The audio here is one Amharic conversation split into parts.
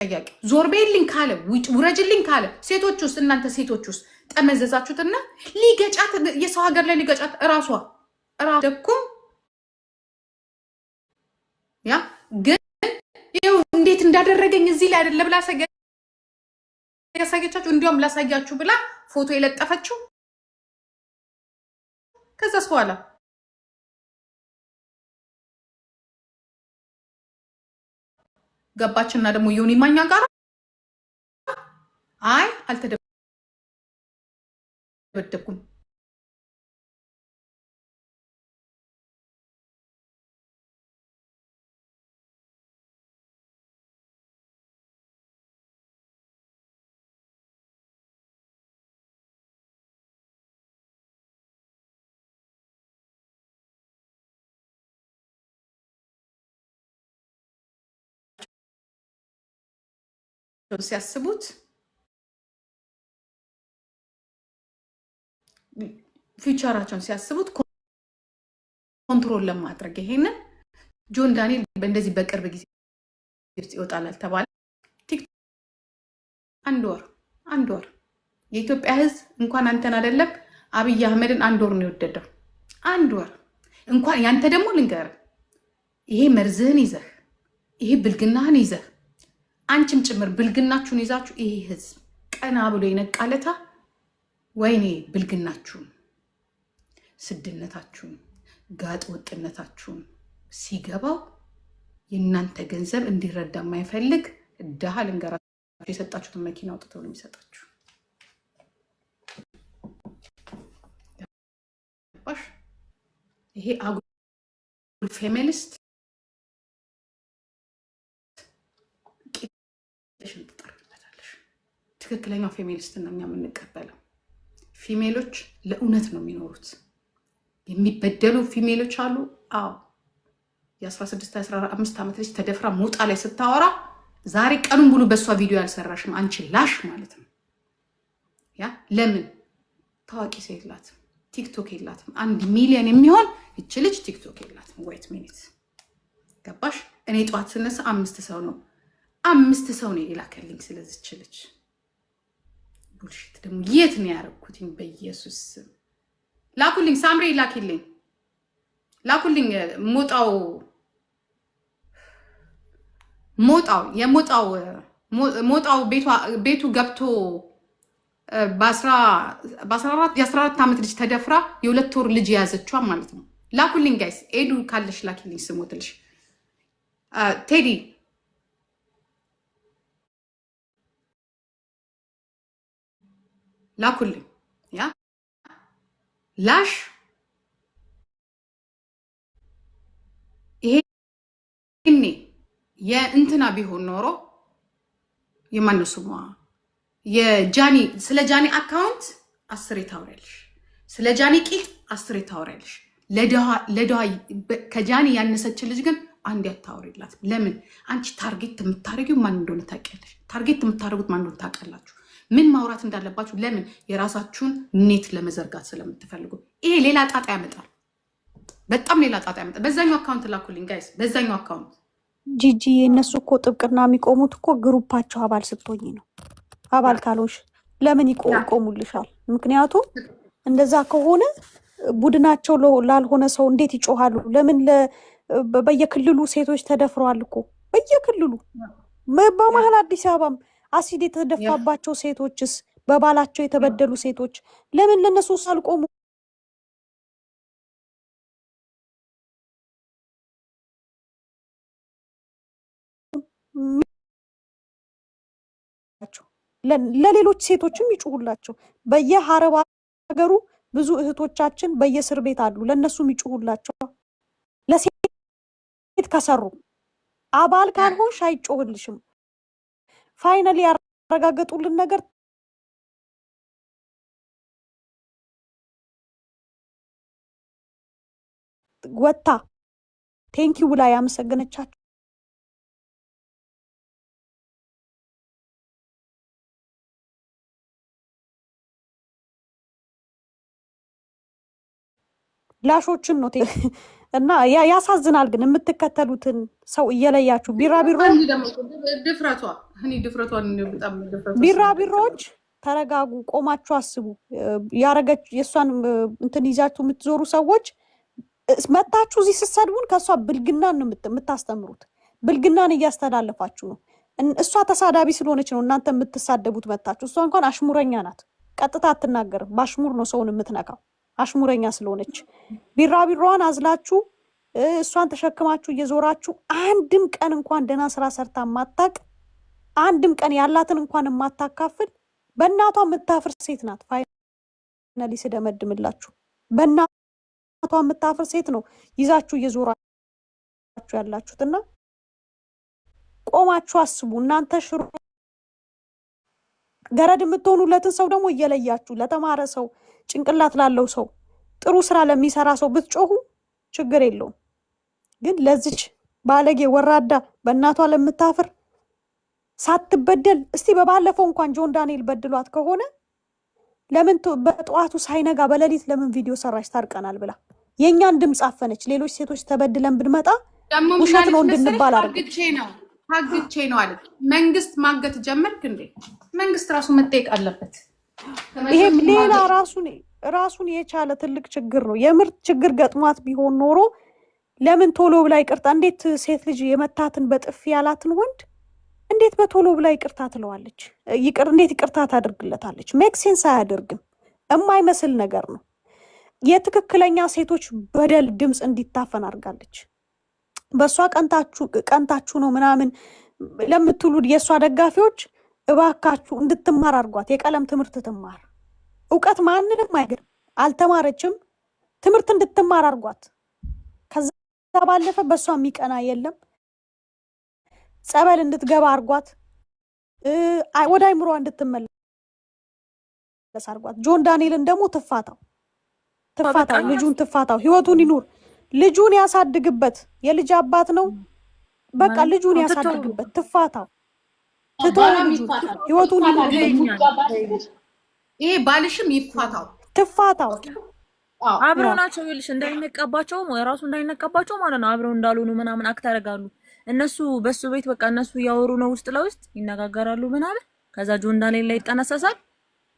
ጠያቂ ዞር በይልኝ ካለ ውረጅልኝ ካለ ሴቶች ውስጥ እናንተ ሴቶች ውስጥ ጠመዘዛችሁትና ሊገጫት የሰው ሀገር ላይ ሊገጫት እራሷ ደኩም ያ ግን ይኸው እንዴት እንዳደረገኝ እዚህ ላይ አይደለ ብላ ያሳየቻችሁ እንዲያውም ላሳያችሁ ብላ ፎቶ የለጠፈችው ከዛስ በኋላ ገባችና ደግሞ ዮኒ ማኛ ጋር አይ አልተደበደብኩም ሲያስቡት ፊውቸራቸውን ሲያስቡት ኮንትሮል ለማድረግ ይሄንን ጆን ዳንኤል በእንደዚህ በቅርብ ጊዜ ይወጣላል ተባለ። ቲክቶክ አንድ ወር የኢትዮጵያ ሕዝብ እንኳን አንተን አይደለም አብይ አህመድን አንድ ወር ነው የወደደው። አንድ ወር እንኳን ያንተ ደግሞ ልንገር ይሄ መርዝህን ይዘህ ይሄ ብልግናህን ይዘህ አንቺም ጭምር ብልግናችሁን ይዛችሁ ይሄ ሕዝብ ቀና ብሎ የነቃለታ ወይኔ ብልግናችሁን ስድነታችሁን ጋጥ ወጥነታችሁን ሲገባው የእናንተ ገንዘብ እንዲረዳ የማይፈልግ ድሃ ልንገራችሁ የሰጣችሁትን መኪና አውጥተው ነው የሚሰጣችሁ። ይሄ አጉል ፌሚኒስት ትጠርበታለሽ። ትክክለኛው ፌሚኒስትን ነው እኛ የምንቀበለው። ፊሜሎች ለእውነት ነው የሚኖሩት። የሚበደሉ ፊሜሎች አሉ። አዎ የ16-15 ዓመት ልጅ ተደፍራ ሞጣ ላይ ስታወራ ዛሬ ቀኑን ሙሉ በእሷ ቪዲዮ ያልሰራሽም አንቺ ላሽ ማለት ነው። ያ ለምን ታዋቂ ሴት የላትም፣ ቲክቶክ የላትም። 1 ሚሊዮን የሚሆን ይች ልጅ ቲክቶክ የላትም። ወይት ሚኒት ገባሽ? እኔ ጠዋት ስነሳ 5 ሰው ነው የላከልኝ ስለዚች ልጅ። ቡልሽት ደግሞ የት ነው ያደረኩትኝ? በኢየሱስ ላኩልኝ፣ ሳምሪ ላኪልኝ፣ ላኩልኝ። ሞጣው ቤቱ ገብቶ የ14 ዓመት ልጅ ተደፍራ የ2 ወር ልጅ የያዘችዋ ማለት ነው። ላኩልኝ ጋይስ፣ ኤዱ ካለሽ ላኪልኝ ስሞትልሽ። ቴዲ ላኩልኝ። ያ ላሽ ይሄኔ የእንትና ቢሆን ኖሮ የማነሱማ የጃኒ ስለ ጃኒ አካውንት 10 ታወሪያለሽ፣ ስለ ጃኒ ቂጥ 10 ታወሪያለሽ። ለደዋ ከጃኒ ያነሰች ልጅ ግን አንድ ያታወሪላት። ለምን አንቺ ታርጌት የምታደርጊው ማን እንደሆነ ታውቂያለሽ። ታርጌት የምታደርጉት ማን እንደሆነ ታውቃላችሁ። ምን ማውራት እንዳለባችሁ ለምን የራሳችሁን ኔት ለመዘርጋት ስለምትፈልጉ። ይሄ ሌላ ጣጣ ያመጣል፣ በጣም ሌላ ጣጣ ያመጣል። በዛኛው አካውንት ላኩልኝ ጋይስ፣ በዛኛው አካውንት። ጂጂ የእነሱ እኮ ጥብቅና የሚቆሙት እኮ ግሩፓቸው አባል ስትሆኝ ነው። አባል ካልሆንሽ ለምን ይቆሙልሻል? ምክንያቱም እንደዛ ከሆነ ቡድናቸው ላልሆነ ሰው እንዴት ይጮሃሉ? ለምን በየክልሉ ሴቶች ተደፍረዋል እኮ በየክልሉ። በመሀል አዲስ አበባም አሲድ የተደፋባቸው ሴቶችስ፣ በባላቸው የተበደሉ ሴቶች ለምን ለነሱ ሳልቆሙ? ለሌሎች ሴቶችም ይጩሁላቸው። በየሀረብ ሀገሩ ብዙ እህቶቻችን በየእስር ቤት አሉ። ለነሱም ይጩሁላቸው። ለሴት ከሰሩ አባል ካልሆንሽ አይጮህልሽም። ፋይናሊ ያረጋገጡልን ነገር ወታ ቴንኪው ብላ ያመሰገነቻቸው ላሾችን ነው። እና ያሳዝናል። ግን የምትከተሉትን ሰው እየለያችሁ ቢራቢሮዎች ተረጋጉ፣ ቆማችሁ አስቡ። ያረገች የእሷን እንትን ይዛችሁ የምትዞሩ ሰዎች መታችሁ እዚህ ስትሰድቡን ከእሷ ብልግናን ነው የምታስተምሩት። ብልግናን እያስተላለፋችሁ ነው። እሷ ተሳዳቢ ስለሆነች ነው እናንተ የምትሳደቡት መታችሁ። እሷ እንኳን አሽሙረኛ ናት፣ ቀጥታ አትናገርም። በአሽሙር ነው ሰውን የምትነካው አሽሙረኛ ስለሆነች። ቢራቢሮዋን አዝላችሁ እሷን ተሸክማችሁ እየዞራችሁ አንድም ቀን እንኳን ደህና ስራ ሰርታ ማታቅ፣ አንድም ቀን ያላትን እንኳን የማታካፍል በእናቷ የምታፍር ሴት ናት። ፋይናሊ ስደመድምላችሁ በእናቷ የምታፍር ሴት ነው ይዛችሁ እየዞራችሁ ያላችሁትና ቆማችሁ አስቡ። እናንተ ሽሮ ገረድ የምትሆኑለትን ሰው ደግሞ እየለያችሁ ለተማረ ሰው ጭንቅላት ላለው ሰው ጥሩ ስራ ለሚሰራ ሰው ብትጮሁ ችግር የለውም። ግን ለዚች ባለጌ ወራዳ በእናቷ ለምታፍር ሳትበደል እስቲ በባለፈው እንኳን ጆን ዳንኤል በድሏት ከሆነ ለምን በጠዋቱ ሳይነጋ በሌሊት ለምን ቪዲዮ ሰራች ታርቀናል ብላ የእኛን ድምፅ አፈነች? ሌሎች ሴቶች ተበድለን ብንመጣ ውሸት ነው እንድንባል ታግቼ ነው አለች። መንግስት ማገት ጀመርክ እንዴ? መንግስት ራሱ መጠየቅ አለበት። ይሄም ሌላ ራሱን የቻለ ትልቅ ችግር ነው። የምርት ችግር ገጥሟት ቢሆን ኖሮ ለምን ቶሎ ብላ ይቅርታ፣ እንዴት ሴት ልጅ የመታትን በጥፊ ያላትን ወንድ እንዴት በቶሎ ብላ ይቅርታ ትለዋለች? እንዴት ይቅርታ ታደርግለታለች? ሜክ ሴንስ አያደርግም። የማይመስል ነገር ነው። የትክክለኛ ሴቶች በደል ድምፅ እንዲታፈን አድርጋለች። በእሷ ቀንታችሁ ነው ምናምን ለምትሉ የእሷ ደጋፊዎች እባካችሁ እንድትማር አድርጓት። የቀለም ትምህርት ትማር። እውቀት ማንንም አይገርም። አልተማረችም፣ ትምህርት እንድትማር አድርጓት። ከዛ ባለፈ በእሷ የሚቀና የለም። ጸበል እንድትገባ አድርጓት። ወደ አይምሯ እንድትመለስ አድርጓት። ጆን ዳንኤልን ደግሞ ትፋታው፣ ልጁን ትፋታው፣ ህይወቱን ይኑር፣ ልጁን ያሳድግበት። የልጅ አባት ነው። በቃ ልጁን ያሳድግበት፣ ትፋታው፣ ህይወቱን ይኑር። ይሄ ባልሽም ይፋታው፣ ትፋታው። አብረው ናቸው ይልሽ እንዳይነቀባቸው ራሱ እንዳይነቀባቸው ማለት ነው። አብረው እንዳልሆኑ ምናምን አክት ያደርጋሉ እነሱ በሱ ቤት። በቃ እነሱ እያወሩ ነው፣ ውስጥ ለውስጥ ይነጋገራሉ ምናምን። ከዛ ጆን ዳንኤል ላይ ይጠነሰሳል።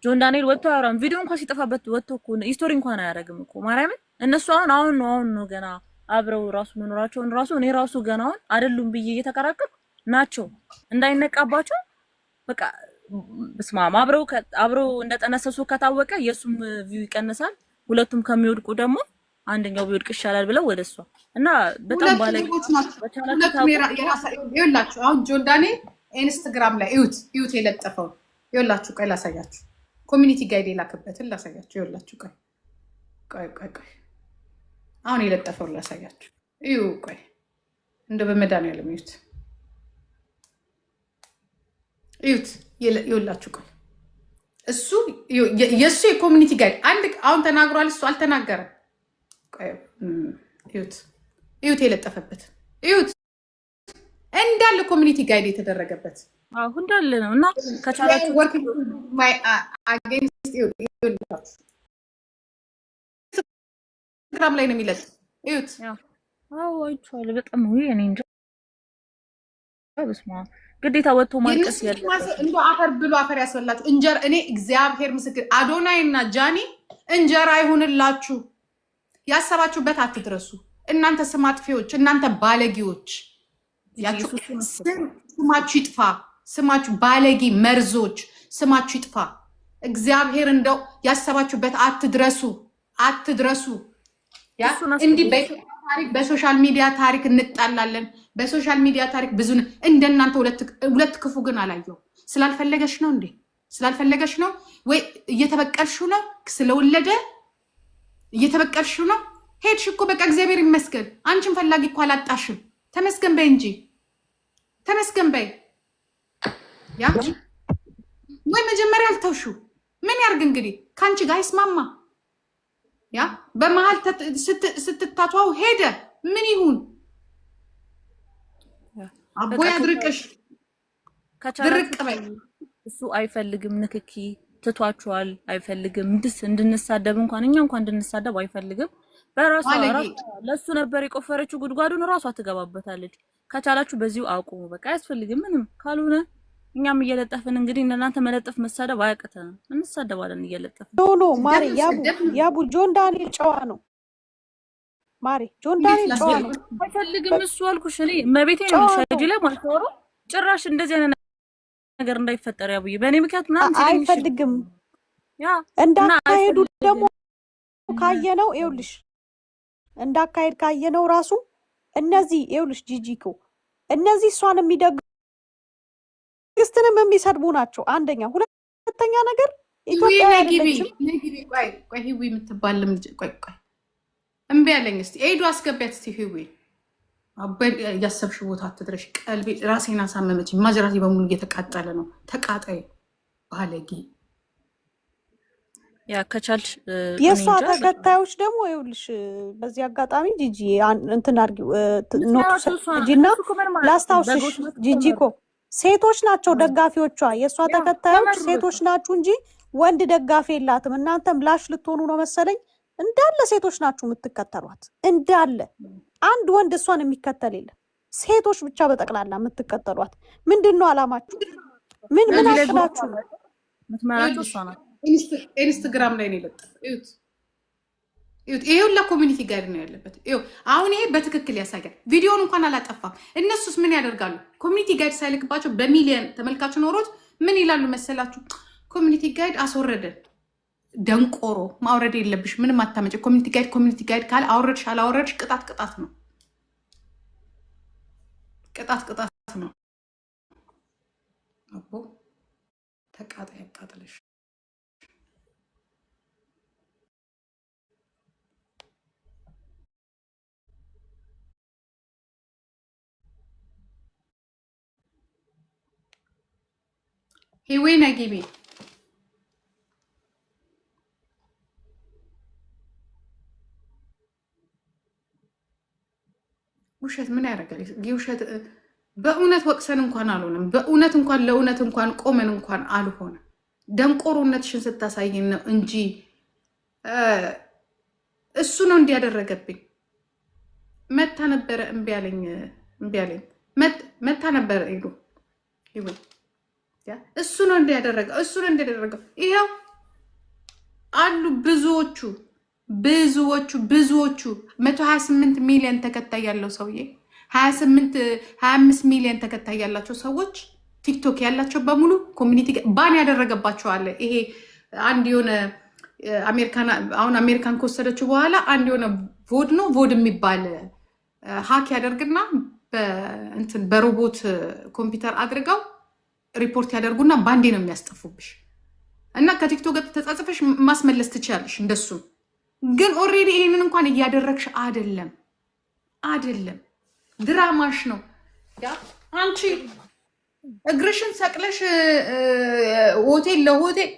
ጆን ዳንኤል ወጥቶ አያወራም። ቪዲዮ እንኳን ሲጠፋበት ወጥቶ እኮ ስቶሪ እንኳን አያደርግም እኮ ማርያምን። እነሱ አሁን ነው ገና አብረው ራሱ መኖራቸውን ራሱ እኔ ራሱ ገና አሁን አይደሉም ብዬ እየተከራከርኩ ናቸው እንዳይነቃባቸው። በቃ በስማም አብረው እንደጠነሰሱ ከታወቀ የሱም ቪው ይቀንሳል። ሁለቱም ከሚወድቁ ደግሞ አንደኛው ቢወድቅ ይሻላል ብለው ወደሷ እና በጣም ይኸውላችሁ አሁን ጆን ዳንኤል ኢንስታግራም ላይ እዩት የለጠፈው ይኸውላችሁ። ቆይ ላሳያችሁ። ኮሚኒቲ ጋይድ የላከበትን ላሳያችሁ። ይኸውላችሁ ቆይ አሁን የለጠፈውን ላሳያችሁ። እዩ ቆይ እንደ በመድኃኒዓለም እዩት ይኸውላችሁ። ቆይ እሱ የእሱ የኮሚኒቲ ጋይድ አሁን ተናግሯል፣ እሱ አልተናገረም። እዩት የለጠፈበት እዩት እንዳለ ኮሚኒቲ ጋይድ የተደረገበት እንዳለ ነው። እና ከቻላችሁ ኢንስታግራም ላይ ነው የሚለጥ። እዩት። አይቼዋለሁ። በጣም ነው እኔ እንጃ። በስመ አብ ግዴታ ወጥቶ ማልቀስ ያለ እንደ አፈር ብሎ አፈር ያስበላችሁ። እንጀራ እኔ እግዚአብሔር ምስክር አዶናይ እና ጃኒ እንጀራ ይሁንላችሁ። ያሰባችሁበት አትድረሱ። እናንተ ስም አጥፊዎች፣ እናንተ ባለጌዎች፣ ስማችሁ ይጥፋ። ስማችሁ ባለጌ መርዞች፣ ስማችሁ ይጥፋ። እግዚአብሔር እንደው ያሰባችሁበት አትድረሱ። እንዲህ ታሪክ በሶሻል ሚዲያ ታሪክ እንጣላለን። በሶሻል ሚዲያ ታሪክ ብዙ እንደናንተ ሁለት ክፉ ግን አላየው። ስላልፈለገሽ ነው እንዴ? ስላልፈለገሽ ነው ወይ እየተበቀልሽው ነው? ስለወለደ እየተበቀልሽው ነው? ሄድሽ እኮ በቃ እግዚአብሔር ይመስገን። አንቺን ፈላጊ እኮ አላጣሽም። ተመስገን በይ እንጂ ተመስገን በይ። ያ ወይ መጀመሪያ አልተውሽው። ምን ያርግ እንግዲህ ከአንቺ ጋር ይስማማ። ያ በመሀል ስትታቷው ሄደ። ምን ይሁን? አቦ ያድርቅሽ። ድርቅ በይ። እሱ አይፈልግም ንክኪ፣ ትቷቸዋል። አይፈልግም እንድንሳደብ እንኳን እኛ እንኳን እንድንሳደብ አይፈልግም። በራሷ ለሱ ነበር የቆፈረችው ጉድጓዱን ራሷ ትገባበታለች። ከቻላችሁ በዚሁ አቁሙ። በቃ አያስፈልግም ምንም። ካልሆነ እኛም እየለጠፍን እንግዲህ እናንተ መለጠፍ መሳደብ አያቅተንም። እንሳደባለን እየለጠፍን። ኖ ማሪ ያቡ ጆን ዳንኤል ጨዋ ነው። ማሪ ጆን ዳንኤል ጨዋ ነው። አይፈልግም እሱ አልኩሽ። እኔ መቤቴ ነው ሸጂ ላይ ማለት ነው። ጭራሽ እንደዚህ አይነት ነገር እንዳይፈጠር ያቡዬ በእኔ ምክንያት ምናምን አይፈልግም። ያ እንዳካሄዱ ደግሞ ካየነው ይኸውልሽ እንዳካሄድ ካየነው ራሱ እነዚህ ይኸውልሽ ጂጂኮ እነዚህ እሷን የሚደግፉ ክስትንም የሚሰድቡ ናቸው። አንደኛ ሁለተኛ ነገር ኢትዮጵያ አይደለችም። ቆይ ሂዊ የምትባል ልምድ ቆይ እምቢ አለኝ። እስቲ ኤዱ አስገቢያት እስቲ ሂዊ ያሰብሽ ቦታ አትድረሽ። ቀልቤ ራሴን አሳመመች። ማጅራቴ በሙሉ እየተቃጠለ ነው። ተቃጣይ ባለጌ ያ ከቻልሽ የሷ ተከታዮች ደግሞ ይኸውልሽ በዚህ አጋጣሚ ጂጂ እንትን አድርጊው ጂና ላስታውስሽ ጂጂኮ ሴቶች ናቸው ደጋፊዎቿ። የሷ ተከታዮች ሴቶች ናችሁ እንጂ ወንድ ደጋፊ የላትም። እናንተም ላሽ ልትሆኑ ነው መሰለኝ። እንዳለ ሴቶች ናችሁ የምትከተሏት እንዳለ። አንድ ወንድ እሷን የሚከተል የለም። ሴቶች ብቻ በጠቅላላ የምትከተሏት። ምንድነው አላማችሁ? ምን አስባችሁ ነው ምትመራችሁ? እሷ ናት። ኢንስታግራም ላይ ነው የለጠፈው። እዩት። ይሄ ሁላ ኮሚኒቲ ጋይድ ነው ያለበት። አሁን ይሄ በትክክል ያሳያል። ቪዲዮውን እንኳን አላጠፋም። እነሱስ ምን ያደርጋሉ? ኮሚኒቲ ጋይድ ሳይልክባቸው በሚሊየን ተመልካች ኖሮት ምን ይላሉ መሰላችሁ? ኮሚኒቲ ጋይድ አስወረደን። ደንቆሮ ማውረድ የለብሽ ምንም አታመጭ። ኮሚኒቲ ጋይድ ካለ አውረድሽ አላወረድሽ ቅጣት ነው። ቅጣት ነው። አቦ ተቃጣይ ያቃጥልሽ። ሂዌና ጊቢ ውሸት ምን ያደርጋል? ውሸት በእውነት ወቅሰን እንኳን አልሆነም። በእውነት እንኳን ለእውነት እንኳን ቆመን እንኳን አልሆነም። ደንቆሮነትሽን ስታሳይን ነው እንጂ እሱ ነው እንዲያደረገብኝ። መታ ነበረ እምቢ አለኝ። መታ ነበረ ሄዱ ይሁን እሱ ነው እንዲያደረገው። ይሄው አሉ ብዙዎቹ 128 ሚሊዮን ተከታይ ያለው ሰውዬ 25 ሚሊዮን ተከታይ ያላቸው ሰዎች ቲክቶክ ያላቸው በሙሉ ኮሚኒቲ ባን ያደረገባቸዋል። ይሄ አንድ የሆነ አሜሪካን ከወሰደችው በኋላ አንድ የሆነ ቮድ የሚባል ሀክ ያደርግና በሮቦት ኮምፒውተር አድርገው ሪፖርት ያደርጉና ባንዴ ነው የሚያስጠፉብሽ። እና ከቲክቶክ ተጻጽፈሽ ማስመለስ ትችያለሽ እንደሱ። ግን ኦልሬዲ ይሄንን እንኳን እያደረግሽ አይደለም፣ ድራማሽ ነው። አንቺ እግርሽን ሰቅለሽ ሆቴል ለሆቴል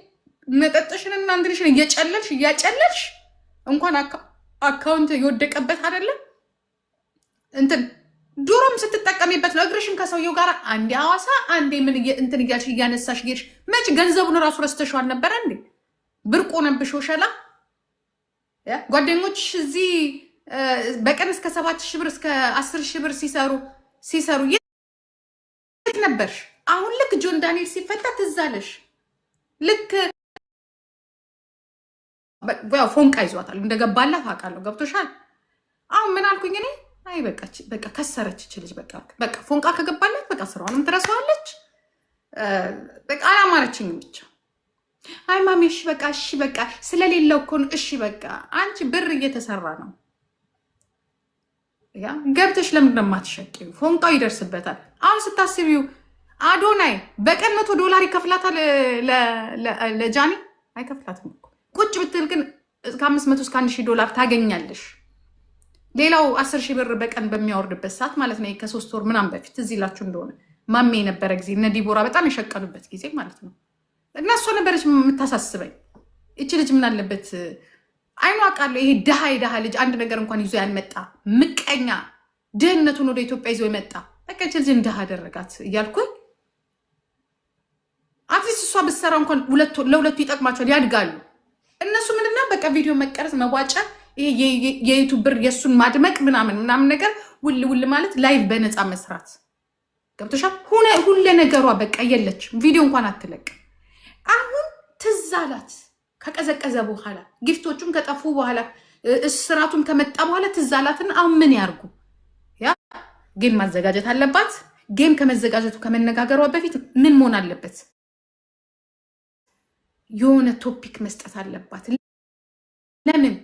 መጠጥሽን እና እንትንሽን እያጨለልሽ እንኳን አካውንት የወደቀበት አይደለም እንትን ዱሮም ስትጠቀሚበት ነው። እግርሽን ከሰውየው ጋር አንዴ ሐዋሳ አንዴ ምን እንትን እያልሽ እያነሳሽ ጌርሽ መች ገንዘቡን ራሱ ረስተሽዋል ነበረ እንዴ? ብርቆ ነብሽ ወሸላ። ጓደኞችሽ እዚህ በቀን እስከ 7,000 ብር እስከ 10,000 ብር ሲሰሩ የት ነበርሽ? አሁን ልክ ጆን ዳንኤል ሲፈታ ትዝ አለሽ። ልክ ፎንቃ ይዟታል እንደገባላት አውቃለሁ። ገብቶሻል? አሁን ምን አልኩኝ እኔ? አይ በቃ ከሰረች ይችልሽ። በቃ ፎንቃ ከገባላት በቃ ስራዋንም ትረሳዋለች። በቃ አላማረችኝም ብቻ። አይ ማሚ እሺ በቃ ስለሌለው እኮ እሺ በቃ አንቺ ብር እየተሰራ ነው። ያ ገብተሽ ለምን እንደማትሸቂው? ፎንቃው ይደርስበታል። አሁን ስታስቢው አዶናይ በቀን $100 ይከፍላታል ለጃኒ? አይከፍላትም እኮ። ቁጭ ብትል ግን ከ500 እስከ $1,000 ታገኛለሽ። ሌላው 10,000 ብር በቀን በሚያወርድበት ሰዓት ማለት ነው። ከ3 ወር ምናምን በፊት እዚህ ላችሁ እንደሆነ ማሜ የነበረ ጊዜ እነ ዲቦራ በጣም የሸቀሉበት ጊዜ ማለት ነው። እና እሷ ነበረች የምታሳስበኝ። እቺ ልጅ ምን አለበት አይኗ አውቃለሁ። ይሄ የድሃ ልጅ አንድ ነገር እንኳን ይዞ ያልመጣ ምቀኛ፣ ድህነቱን ወደ ኢትዮጵያ ይዞ የመጣ በቃ እቺ ልጅ ድሃ አደረጋት እያልኩኝ አትሊስት እሷ ብትሰራ እንኳን ለሁለቱ ይጠቅማቸዋል፣ ያድጋሉ። እነሱ ምንድነው በቃ ቪዲዮ መቀረጽ፣ መዋጨር ይሄ የዩቲዩብ ብር የሱን ማድመቅ ምናምን ነገር ውል ማለት ላይቭ በነፃ መስራት ገብቶሻል። ሁሉ ነገሯ በቃ የለች ቪዲዮ እንኳን አትለቅ። አሁን ትዝ አላት ከቀዘቀዘ በኋላ ጊፍቶቹም ከጠፉ በኋላ እስራቱም ከመጣ በኋላ ትዝ አላትና አሁን ምን ያርጉ? ያ ጌም ማዘጋጀት አለባት። ጌም ከመዘጋጀቱ ከመነጋገሯ በፊት ምን መሆን አለበት? የሆነ ቶፒክ መስጠት አለባት። ለምን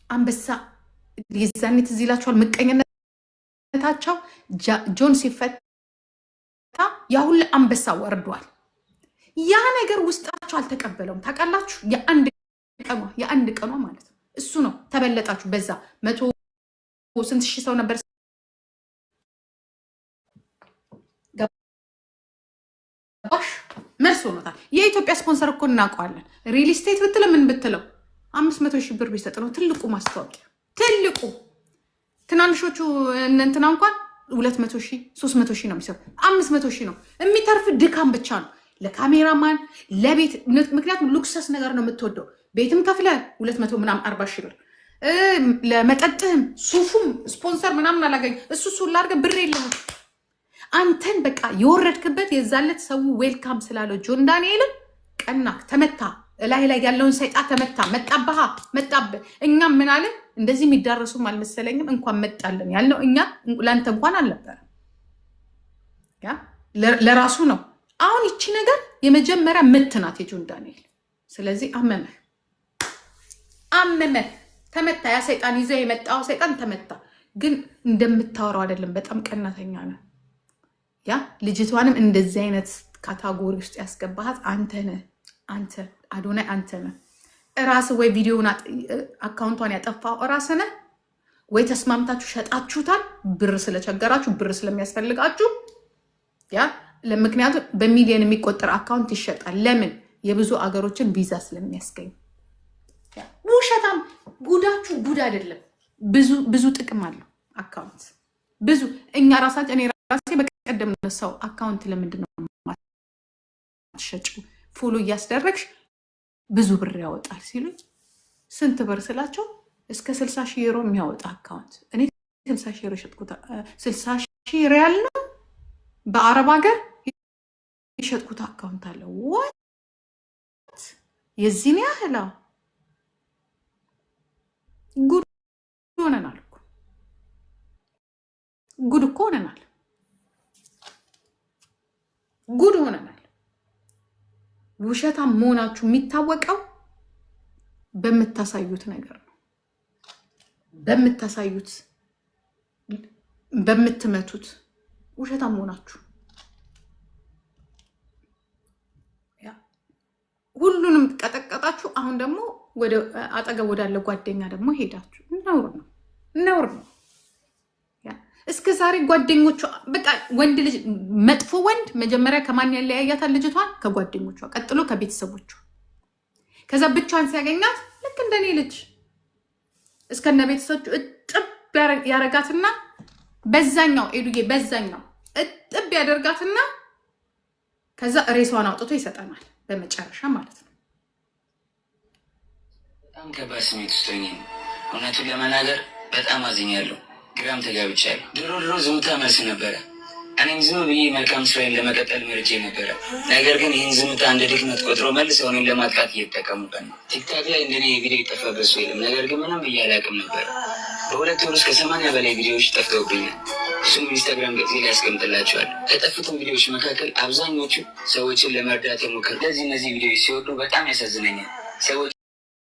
አንበሳ የዛኔ ትዝ ይላችኋል ምቀኝነታቸው ጆን ሲፈታ ያ ሁሉ አንበሳ ወርዷል። ያ ነገር ውስጣቸው አልተቀበለውም። ታውቃላችሁ የአንድ ቀኗ ማለት ነው። እሱ ነው ተበለጣችሁ። በዛ 100 ስንት ሺህ ሰው ነበር ገባሽ? መልስ ሆኖታል። የኢትዮጵያ ስፖንሰር እኮ እናውቀዋለን። ሪል ስቴት ብትለው ምን ብትለው 500 ሺህ ብር ቢሰጥ ነው ትልቁ ማስታወቂያ። ትልቁ ትናንሾቹ እንትና እንኳን 200 ሺህ 300 ሺህ ነው የሚሰሩ። 500 ሺህ ነው የሚተርፍ። ድካም ብቻ ነው ለካሜራማን ለቤት። ምክንያቱም ሉክሰስ ነገር ነው የምትወደው። ቤትም ከፍለ 200 ምናምን 40 ሺህ ብር ለመጠጥህም ሱፉም ስፖንሰር ምናምን አላገኝ እሱ ላርገ ብር የለህም። አንተን በቃ የወረድክበት የዛለት ሰው ዌልካም ስላለው ጆን ዳንኤልን ቀና ተመታ። ላይ ያለውን ሰይጣን ተመታ። መጣብህ። እኛም ምን አለን? እንደዚህ የሚዳረሱም አልመሰለኝም። እንኳን መጣልን ያልነው እኛ ለአንተ እንኳን አልነበረም። ያ ለራሱ ነው። አሁን ይቺ ነገር የመጀመሪያ ምት ናት የጆን ዳንኤል። ስለዚህ አመመህ ተመታ። ያ ሰይጣን ይዘህ የመጣው ሰይጣን ተመታ። ግን እንደምታወራው አይደለም። በጣም ቀናተኛ ነው። ያ ልጅቷንም እንደዚህ አይነት ካታጎሪ ውስጥ ያስገባሃት አንተ ነህ። አንተ አዶናይ አንተ ነህ። ራስህ ወይ ቪዲዮውን አካውንቷን ያጠፋው ራስህ ነህ ወይ ተስማምታችሁ ሸጣችሁታል። ብር ስለቸገራችሁ ብር ስለሚያስፈልጋችሁ ያ ምክንያቱም በሚሊዮን የሚቆጠር አካውንት ይሸጣል። ለምን? የብዙ አገሮችን ቪዛ ስለሚያስገኝ። ውሸታም ጉዳችሁ ጉድ አይደለም። ብዙ ጥቅም አለው አካውንት ብዙ። እኛ ራሳችን እኔ ራሴ በቀደም ሰው አካውንት ለምንድን ነው ማትሸጪው? ፎሎ እያስደረግሽ ብዙ ብር ያወጣል ሲሉኝ ስንት ብር ስላቸው እስከ 60 ሺህ ዩሮ የሚያወጣ አካውንት። እኔ 60 ሺህ ዩሮ ሸጥኩት። 60 ሺህ ሪያል ነው በአረብ ሀገር የሸጥኩት አካውንት አለ። ዋት የዚህን ያህል ጉድ ሆነናል እኮ ጉድ እኮ ሆነናል። ጉድ ሆነናል። ውሸታም መሆናችሁ የሚታወቀው በምታሳዩት ነገር ነው። በምትመቱት ውሸታም መሆናችሁ ሁሉንም ቀጠቀጣችሁ። አሁን ደግሞ ወደ አጠገብ ወዳለ ጓደኛ ደግሞ ሄዳችሁ ነውር ነው። እስከ ዛሬ ጓደኞቿ በቃ ወንድ ልጅ መጥፎ ወንድ መጀመሪያ ከማን ያለያያታል? ልጅቷን ከጓደኞቿ፣ ቀጥሎ ከቤተሰቦቿ፣ ከዛ ብቻዋን ሲያገኛት ልክ እንደኔ ልጅ እስከነ ቤተሰቦቹ እጥብ ያረጋትና በዛኛው ኤዱዬ በዛኛው እጥብ ያደርጋትና ከዛ ሬሷን አውጥቶ ይሰጠናል በመጨረሻ ማለት ነው። በጣም ከባድ ስሜት ውስጥ ሆኜ ነው እውነቱን ለመናገር በጣም አዝኛለሁ። ግራም ተጋብቻለሁ። ድሮ ዝምታ መልስ ነበረ። እኔም ዝም ብዬ መልካም ስራዬን ለመቀጠል መርጬ ነበረ። ነገር ግን ይህን ዝምታ እንደ ድክመት ቆጥሮ መልሰው እኔን ለማጥቃት እየተጠቀሙበት ነው። ቲክታክ ላይ እንደኔ የቪዲዮ የጠፋበት ሰው የለም። ነገር ግን ምንም ብዬ አላውቅም ነበር። በ2 ወር ውስጥ ከ80 በላይ ቪዲዮዎች ጠፍተውብኛል። እሱም ኢንስታግራም ገጽ ላይ ያስቀምጥላቸዋል። ከጠፉትም ቪዲዮዎች መካከል አብዛኞቹ ሰዎችን ለመርዳት የሞከሩ። ለዚህ እነዚህ ቪዲዮዎች ሲወዱ በጣም ያሳዝነኛል። ሰዎች